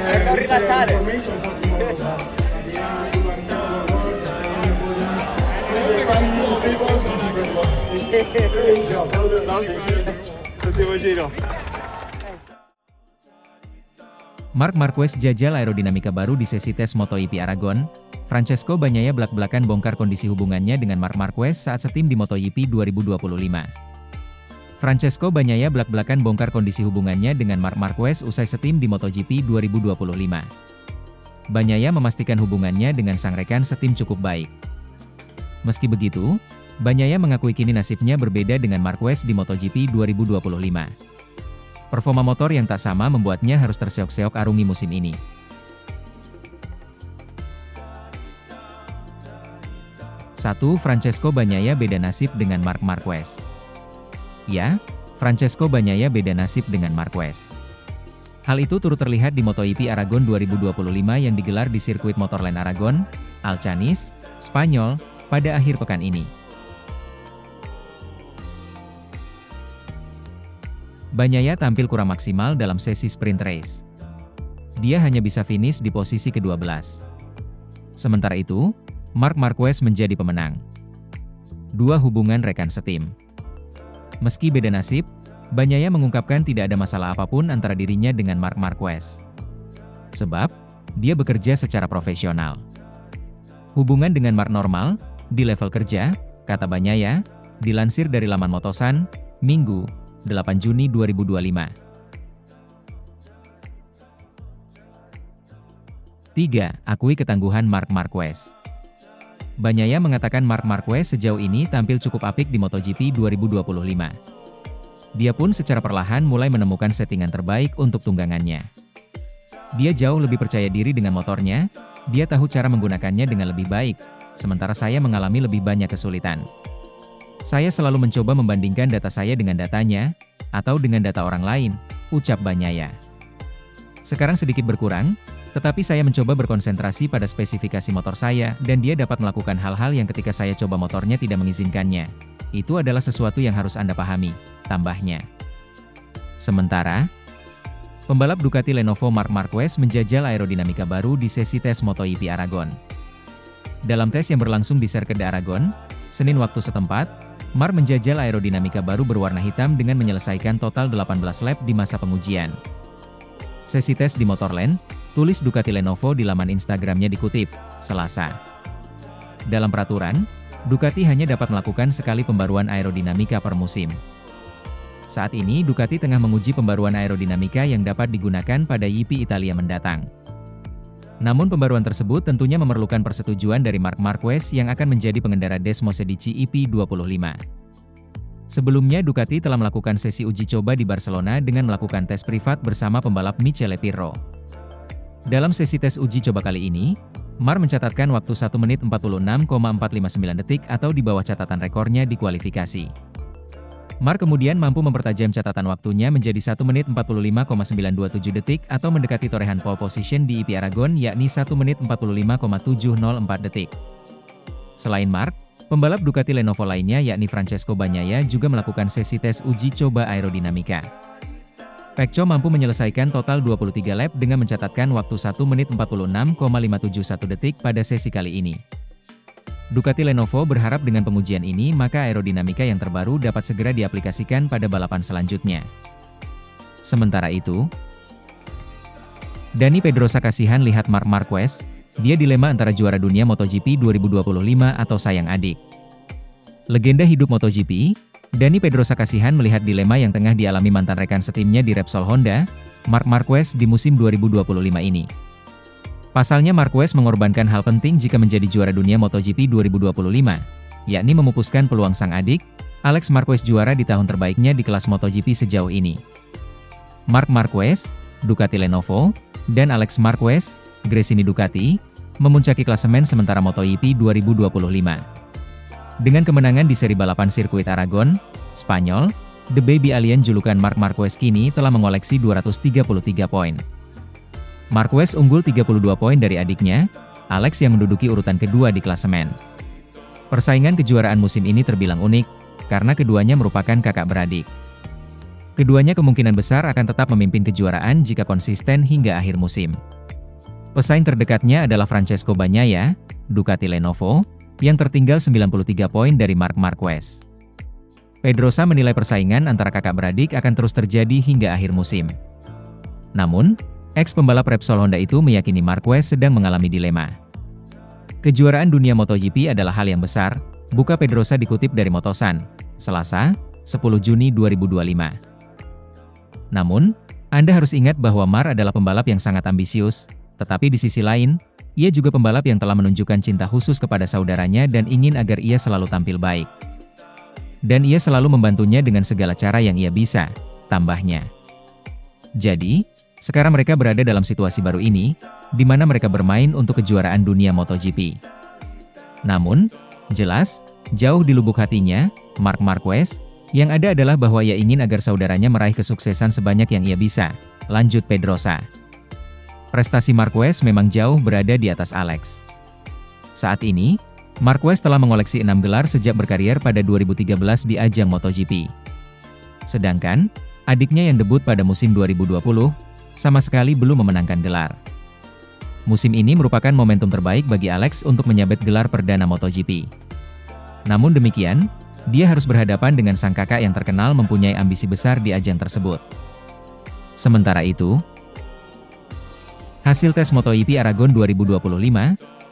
non rilasciare. Ultimo giro. Marc Marquez jajal aerodinamika baru di sesi tes MotoGP Aragon. Francesco Bagnaia belak-belakan bongkar kondisi hubungannya dengan Marc Marquez saat setim di MotoGP 2025. Francesco Bagnaia belak-belakan bongkar kondisi hubungannya dengan Marc Marquez usai setim di MotoGP 2025. Bagnaia memastikan hubungannya dengan sang rekan setim cukup baik. Meski begitu, Bagnaia mengakui kini nasibnya berbeda dengan Marquez di MotoGP 2025. Performa motor yang tak sama membuatnya harus terseok-seok arungi musim ini. Satu, Francesco Bagnaia beda nasib dengan Marc Marquez. Ya, Francesco Bagnaia beda nasib dengan Marquez. Hal itu turut terlihat di MotoGP Aragon 2025 yang digelar di sirkuit Motorland Aragon, Alcanis, Spanyol, pada akhir pekan ini. Bagnaia tampil kurang maksimal dalam sesi sprint race. Dia hanya bisa finish di posisi ke-12. Sementara itu, Marc Marquez menjadi pemenang. Dua hubungan rekan setim. Meski beda nasib, Bagnaia mengungkapkan tidak ada masalah apapun antara dirinya dengan Marc Marquez. Sebab, dia bekerja secara profesional. Hubungan dengan Marc normal, di level kerja, kata Bagnaia, dilansir dari laman Motosan, Minggu, 8 Juni 2025. 3. Akui ketangguhan Marc Marquez. Bagnaia mengatakan Marc Marquez sejauh ini tampil cukup apik di MotoGP 2025. Dia pun secara perlahan mulai menemukan settingan terbaik untuk tunggangannya. Dia jauh lebih percaya diri dengan motornya, dia tahu cara menggunakannya dengan lebih baik, sementara saya mengalami lebih banyak kesulitan. Saya selalu mencoba membandingkan data saya dengan datanya, atau dengan data orang lain, ucap Bagnaia. Sekarang sedikit berkurang, tetapi saya mencoba berkonsentrasi pada spesifikasi motor saya dan dia dapat melakukan hal-hal yang ketika saya coba motornya tidak mengizinkannya. Itu adalah sesuatu yang harus Anda pahami, tambahnya. Sementara, pembalap Ducati Lenovo Marc Marquez menjajal aerodinamika baru di sesi tes MotoGP Aragon. Dalam tes yang berlangsung di Circuit de Aragon, Senin waktu setempat, Marc menjajal aerodinamika baru berwarna hitam dengan menyelesaikan total 18 lap di masa pengujian. Sesi tes di Motorland, tulis Ducati Lenovo di laman Instagramnya dikutip, Selasa. Dalam peraturan, Ducati hanya dapat melakukan sekali pembaruan aerodinamika per musim. Saat ini Ducati tengah menguji pembaruan aerodinamika yang dapat digunakan pada GP Italia mendatang. Namun pembaruan tersebut tentunya memerlukan persetujuan dari Marc Marquez yang akan menjadi pengendara Desmosedici EP25. Sebelumnya Ducati telah melakukan sesi uji coba di Barcelona dengan melakukan tes privat bersama pembalap Michele Pirro. Dalam sesi tes uji coba kali ini, Marc mencatatkan waktu 1 menit 46,459 detik atau di bawah catatan rekornya di kualifikasi. Marc kemudian mampu mempertajam catatan waktunya menjadi 1 menit 45,927 detik atau mendekati torehan pole position di EP Aragon yakni 1 menit 45,704 detik. Selain Marc, pembalap Ducati Lenovo lainnya yakni Francesco Bagnaia juga melakukan sesi tes uji coba aerodinamika. Pecco mampu menyelesaikan total 23 lap dengan mencatatkan waktu 1 menit 46,571 detik pada sesi kali ini. Ducati Lenovo berharap dengan pengujian ini maka aerodinamika yang terbaru dapat segera diaplikasikan pada balapan selanjutnya. Sementara itu, Dani Pedrosa kasihan lihat Marc Marquez, dia dilema antara juara dunia MotoGP 2025 atau sayang adik. Legenda hidup MotoGP, Dani Pedrosa kasihan melihat dilema yang tengah dialami mantan rekan setimnya di Repsol Honda, Marc Marquez di musim 2025 ini. Pasalnya Marquez mengorbankan hal penting jika menjadi juara dunia MotoGP 2025, yakni memupuskan peluang sang adik, Alex Marquez juara di tahun terbaiknya di kelas MotoGP sejauh ini. Marc Marquez, Ducati Lenovo, dan Alex Marquez, Gresini Ducati, memuncaki klasemen sementara MotoGP 2025. Dengan kemenangan di seri balapan sirkuit Aragon, Spanyol, The Baby Alien julukan Marc Marquez kini telah mengoleksi 233 poin. Marquez unggul 32 poin dari adiknya, Alex yang menduduki urutan kedua di klasemen. Persaingan kejuaraan musim ini terbilang unik, karena keduanya merupakan kakak beradik. Keduanya kemungkinan besar akan tetap memimpin kejuaraan jika konsisten hingga akhir musim. Pesaing terdekatnya adalah Francesco Bagnaia, Ducati Lenovo, yang tertinggal 93 poin dari Marc Marquez. Pedrosa menilai persaingan antara kakak beradik akan terus terjadi hingga akhir musim. Namun, ex-pembalap Repsol Honda itu meyakini Marquez sedang mengalami dilema. Kejuaraan dunia MotoGP adalah hal yang besar, buka Pedrosa dikutip dari Motosan, Selasa, 10 Juni 2025. Namun, Anda harus ingat bahwa Mar adalah pembalap yang sangat ambisius, tetapi di sisi lain, ia juga pembalap yang telah menunjukkan cinta khusus kepada saudaranya dan ingin agar ia selalu tampil baik. Dan ia selalu membantunya dengan segala cara yang ia bisa, tambahnya. Jadi, sekarang mereka berada dalam situasi baru ini, di mana mereka bermain untuk kejuaraan dunia MotoGP. Namun, jelas, jauh di lubuk hatinya, Marc Marquez, yang ada adalah bahwa ia ingin agar saudaranya meraih kesuksesan sebanyak yang ia bisa, lanjut Pedrosa. Prestasi Marquez memang jauh berada di atas Alex. Saat ini, Marquez telah mengoleksi 6 gelar sejak berkarier pada 2013 di ajang MotoGP. Sedangkan, adiknya yang debut pada musim 2020, sama sekali belum memenangkan gelar. Musim ini merupakan momentum terbaik bagi Alex untuk menyabet gelar perdana MotoGP. Namun demikian, dia harus berhadapan dengan sang kakak yang terkenal mempunyai ambisi besar di ajang tersebut. Sementara itu, hasil tes MotoGP Aragon 2025,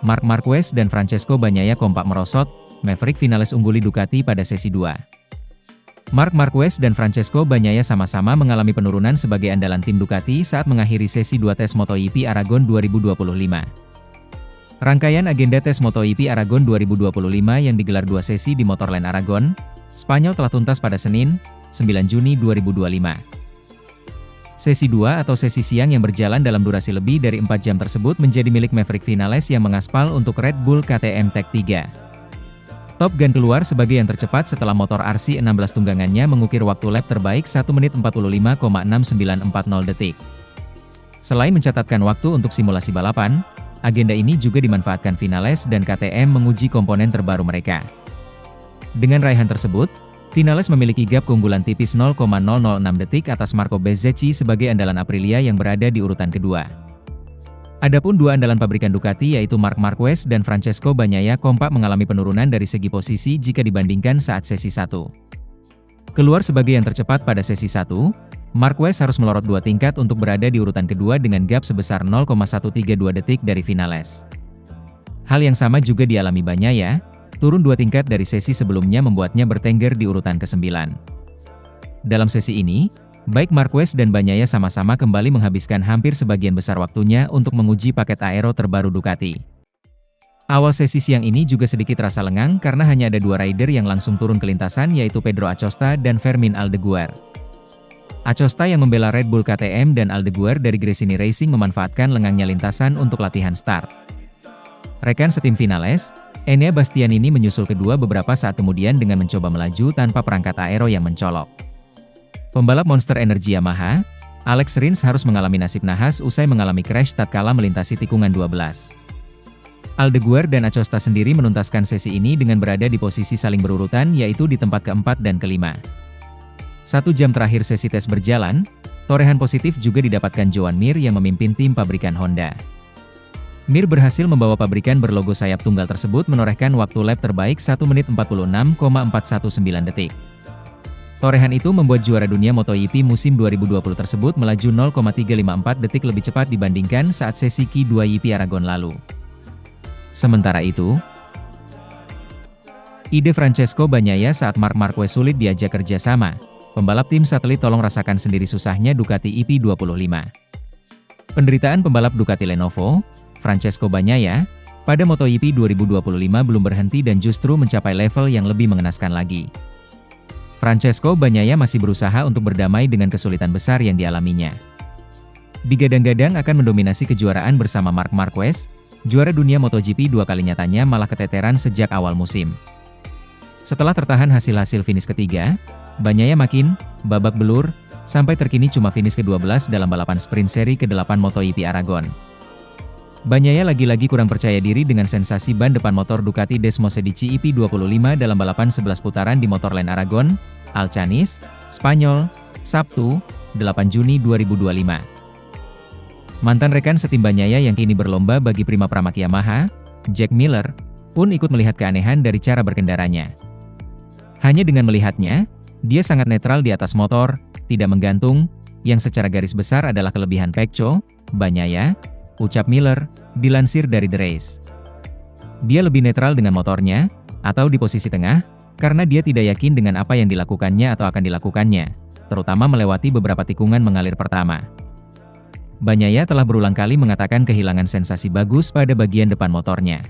Marc Marquez dan Francesco Bagnaia kompak merosot, Maverick finalis ungguli Ducati pada sesi 2. Marc Marquez dan Francesco Bagnaia sama-sama mengalami penurunan sebagai andalan tim Ducati saat mengakhiri sesi 2 tes MotoGP Aragon 2025. Rangkaian agenda tes MotoGP Aragon 2025 yang digelar 2 sesi di Motorland Aragon, Spanyol telah tuntas pada Senin, 9 Juni 2025. Sesi 2 atau sesi siang yang berjalan dalam durasi lebih dari 4 jam tersebut menjadi milik Maverick Vinales yang mengaspal untuk Red Bull KTM Tech 3. Top Gun keluar sebagai yang tercepat setelah motor RC 16 tunggangannya mengukir waktu lap terbaik 1 menit 45,6940 detik. Selain mencatatkan waktu untuk simulasi balapan, agenda ini juga dimanfaatkan Vinales dan KTM menguji komponen terbaru mereka. Dengan raihan tersebut, Vinales memiliki gap keunggulan tipis 0,006 detik atas Marco Bezzecchi sebagai andalan Aprilia yang berada di urutan kedua. Adapun dua andalan pabrikan Ducati yaitu Marc Marquez dan Francesco Bagnaia kompak mengalami penurunan dari segi posisi jika dibandingkan saat sesi 1. Keluar sebagai yang tercepat pada sesi 1, Marquez harus melorot 2 tingkat untuk berada di urutan kedua dengan gap sebesar 0,132 detik dari Vinales. Hal yang sama juga dialami Bagnaia, turun 2 tingkat dari sesi sebelumnya membuatnya bertengger di urutan ke-9. Dalam sesi ini, baik Marquez dan Bagnaia sama-sama kembali menghabiskan hampir sebagian besar waktunya untuk menguji paket aero terbaru Ducati. Awal sesi siang ini juga sedikit rasa lengang karena hanya ada 2 rider yang langsung turun ke lintasan yaitu Pedro Acosta dan Fermin Aldeguer. Acosta yang membela Red Bull KTM dan Aldeguer dari Gresini Racing memanfaatkan lengangnya lintasan untuk latihan start. Rekan setim Vinales, Enea Bastianini menyusul kedua beberapa saat kemudian dengan mencoba melaju tanpa perangkat aero yang mencolok. Pembalap Monster Energy Yamaha, Alex Rins harus mengalami nasib nahas usai mengalami crash tatkala melintasi tikungan 12. Aldeguer dan Acosta sendiri menuntaskan sesi ini dengan berada di posisi saling berurutan yaitu di tempat keempat dan kelima. 1 jam terakhir sesi tes berjalan, torehan positif juga didapatkan Joan Mir yang memimpin tim pabrikan Honda. Mir berhasil membawa pabrikan berlogo sayap tunggal tersebut menorehkan waktu lap terbaik 1 menit 46,419 detik. Torehan itu membuat juara dunia MotoGP musim 2020 tersebut melaju 0,354 detik lebih cepat dibandingkan saat sesi Q2 Aragon lalu. Sementara itu, ide Francesco Bagnaia saat Marc Marquez sulit diajak kerjasama, pembalap tim satelit tolong rasakan sendiri susahnya Ducati EP25. Penderitaan pembalap Ducati Lenovo, Francesco Bagnaia, pada MotoGP 2025 belum berhenti dan justru mencapai level yang lebih mengenaskan lagi. Francesco Bagnaia masih berusaha untuk berdamai dengan kesulitan besar yang dialaminya. Digadang-gadang akan mendominasi kejuaraan bersama Marc Marquez, juara dunia MotoGP 2 kali nyatanya malah keteteran sejak awal musim. Setelah tertahan hasil-hasil finish ketiga, Bagnaia makin babak belur, sampai terkini cuma finish ke-12 dalam balapan sprint seri ke-8 MotoGP Aragon. Bagnaia lagi-lagi kurang percaya diri dengan sensasi ban depan motor Ducati Desmosedici EP25 dalam balapan 11 putaran di Motorland Aragon, Alcanis, Spanyol, Sabtu, 8 Juni 2025. Mantan rekan setim Bagnaia yang kini berlomba bagi Prima Pramac Yamaha, Jack Miller, pun ikut melihat keanehan dari cara berkendaranya. Hanya dengan melihatnya, dia sangat netral di atas motor, tidak menggantung, yang secara garis besar adalah kelebihan Pecco, Bagnaia, ucap Miller, dilansir dari The Race. Dia lebih netral dengan motornya, atau di posisi tengah, karena dia tidak yakin dengan apa yang dilakukannya atau akan dilakukannya, terutama melewati beberapa tikungan mengalir pertama. Bagnaia telah berulang kali mengatakan kehilangan sensasi bagus pada bagian depan motornya.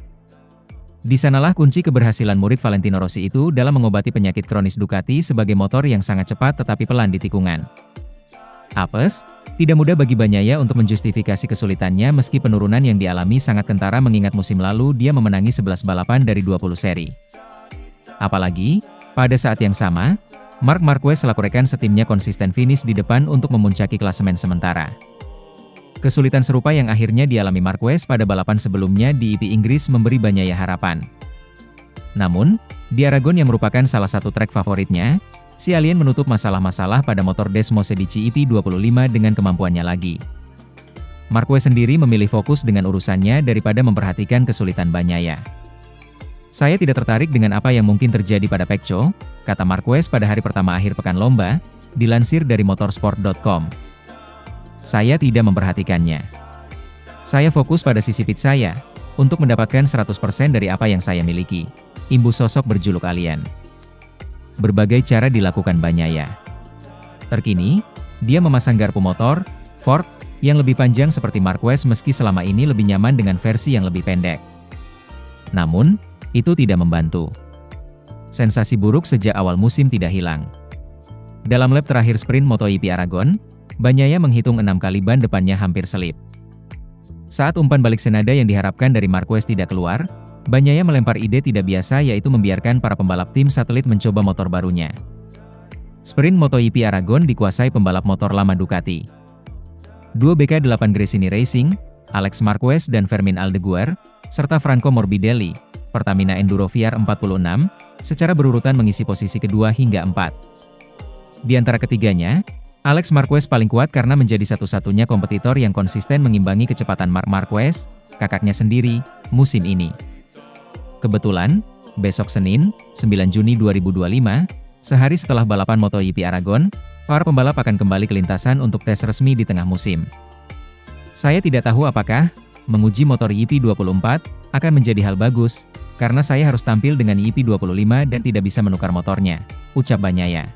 Di sanalah kunci keberhasilan murid Valentino Rossi itu dalam mengobati penyakit kronis Ducati sebagai motor yang sangat cepat tetapi pelan di tikungan. Apes, tidak mudah bagi Bagnaia untuk menjustifikasi kesulitannya meski penurunan yang dialami sangat kentara mengingat musim lalu dia memenangi 11 balapan dari 20 seri. Apalagi, pada saat yang sama, Marc Marquez selaku rekan setimnya konsisten finish di depan untuk memuncaki klasemen sementara. Kesulitan serupa yang akhirnya dialami Marquez pada balapan sebelumnya di IP Inggris memberi Bagnaia harapan. Namun, di Aragon yang merupakan salah satu trek favoritnya, si alien menutup masalah-masalah pada motor Desmosedici IP25 dengan kemampuannya lagi. Marquez sendiri memilih fokus dengan urusannya daripada memperhatikan kesulitan Bagnaia. Saya tidak tertarik dengan apa yang mungkin terjadi pada Pecco, kata Marquez pada hari pertama akhir pekan lomba, dilansir dari motorsport.com. Saya tidak memperhatikannya. Saya fokus pada sisi pit saya, untuk mendapatkan 100% dari apa yang saya miliki. Imbus sosok berjuluk alien. Berbagai cara dilakukan Bagnaia. Terkini, dia memasang garpu motor, fork, yang lebih panjang seperti Marquez meski selama ini lebih nyaman dengan versi yang lebih pendek. Namun, itu tidak membantu. Sensasi buruk sejak awal musim tidak hilang. Dalam lap terakhir sprint MotoGP Aragon, Bagnaia menghitung 6 kali ban depannya hampir selip. Saat umpan balik senada yang diharapkan dari Marquez tidak keluar, Bagnaia melempar ide tidak biasa yaitu membiarkan para pembalap tim satelit mencoba motor barunya. Sprint MotoGP Aragon dikuasai pembalap motor lama Ducati. Dua BK8 Gresini Racing, Alex Marquez dan Fermin Aldeguer, serta Franco Morbidelli, Pertamina Enduro VR46, secara berurutan mengisi posisi kedua hingga 4. Di antara ketiganya, Alex Marquez paling kuat karena menjadi satu-satunya kompetitor yang konsisten mengimbangi kecepatan Marc Marquez, kakaknya sendiri, musim ini. Kebetulan, besok Senin, 9 Juni 2025, sehari setelah balapan MotoGP Aragon, para pembalap akan kembali ke lintasan untuk tes resmi di tengah musim. Saya tidak tahu apakah menguji motor IP24 akan menjadi hal bagus, karena saya harus tampil dengan IP25 dan tidak bisa menukar motornya, ucap Bagnaia.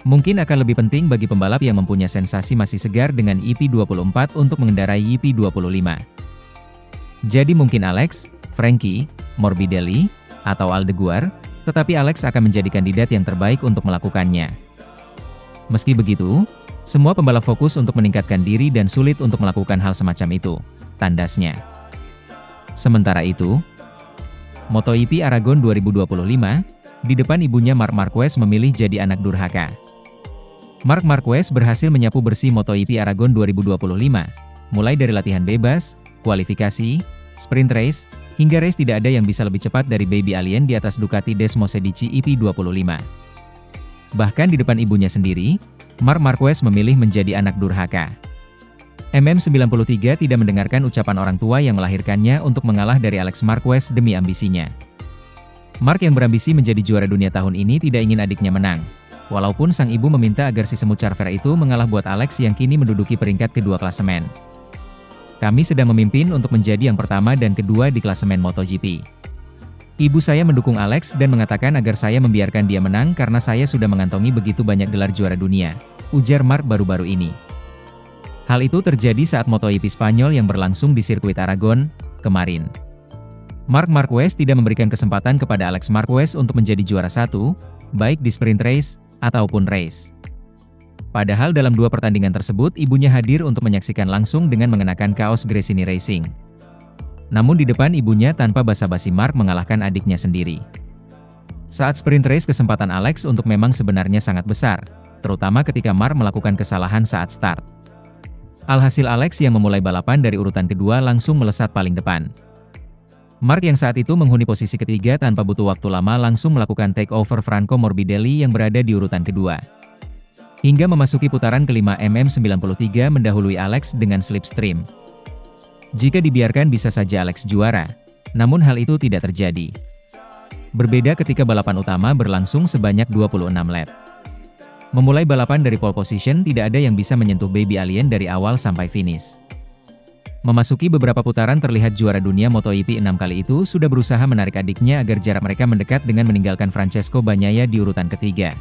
Mungkin akan lebih penting bagi pembalap yang mempunyai sensasi masih segar dengan IP24 untuk mengendarai IP25. Jadi mungkin Alex, Frankie, Morbidelli, atau Aldeguer, tetapi Alex akan menjadi kandidat yang terbaik untuk melakukannya. Meski begitu, semua pembalap fokus untuk meningkatkan diri dan sulit untuk melakukan hal semacam itu, tandasnya. Sementara itu, MotoGP Aragon 2025, di depan ibunya Marc Marquez memilih jadi anak durhaka. Marc Marquez berhasil menyapu bersih MotoGP Aragon 2025, mulai dari latihan bebas, kualifikasi, sprint race, hingga race tidak ada yang bisa lebih cepat dari Baby Alien di atas Ducati Desmosedici IP25. Bahkan di depan ibunya sendiri, Marc Marquez memilih menjadi anak durhaka. MM93 tidak mendengarkan ucapan orang tua yang melahirkannya untuk mengalah dari Alex Marquez demi ambisinya. Marc yang berambisi menjadi juara dunia tahun ini tidak ingin adiknya menang. Walaupun sang ibu meminta agar si semut Charver itu mengalah buat Alex yang kini menduduki peringkat kedua klasemen. Kami sedang memimpin untuk menjadi yang pertama dan kedua di klasemen MotoGP. Ibu saya mendukung Alex dan mengatakan agar saya membiarkan dia menang karena saya sudah mengantongi begitu banyak gelar juara dunia, ujar Marc baru-baru ini. Hal itu terjadi saat MotoGP Spanyol yang berlangsung di sirkuit Aragon, kemarin. Marc Marquez tidak memberikan kesempatan kepada Alex Marquez untuk menjadi juara satu, baik di sprint race, ataupun race. Padahal dalam dua pertandingan tersebut ibunya hadir untuk menyaksikan langsung dengan mengenakan kaos Gresini Racing. Namun di depan ibunya tanpa basa-basi Marc mengalahkan adiknya sendiri. Saat sprint race kesempatan Alex untuk memang sebenarnya sangat besar, terutama ketika Marc melakukan kesalahan saat start. Alhasil Alex yang memulai balapan dari urutan kedua langsung melesat paling depan. Marc yang saat itu menghuni posisi ketiga tanpa butuh waktu lama langsung melakukan take over Franco Morbidelli yang berada di urutan kedua. Hingga memasuki putaran kelima MM93 mendahului Alex dengan slipstream. Jika dibiarkan bisa saja Alex juara, namun hal itu tidak terjadi. Berbeda ketika balapan utama berlangsung sebanyak 26 lap. Memulai balapan dari pole position tidak ada yang bisa menyentuh Baby Alien dari awal sampai finish. Memasuki beberapa putaran terlihat juara dunia MotoGP 6 kali itu sudah berusaha menarik adiknya agar jarak mereka mendekat dengan meninggalkan Francesco Bagnaia di urutan ketiga.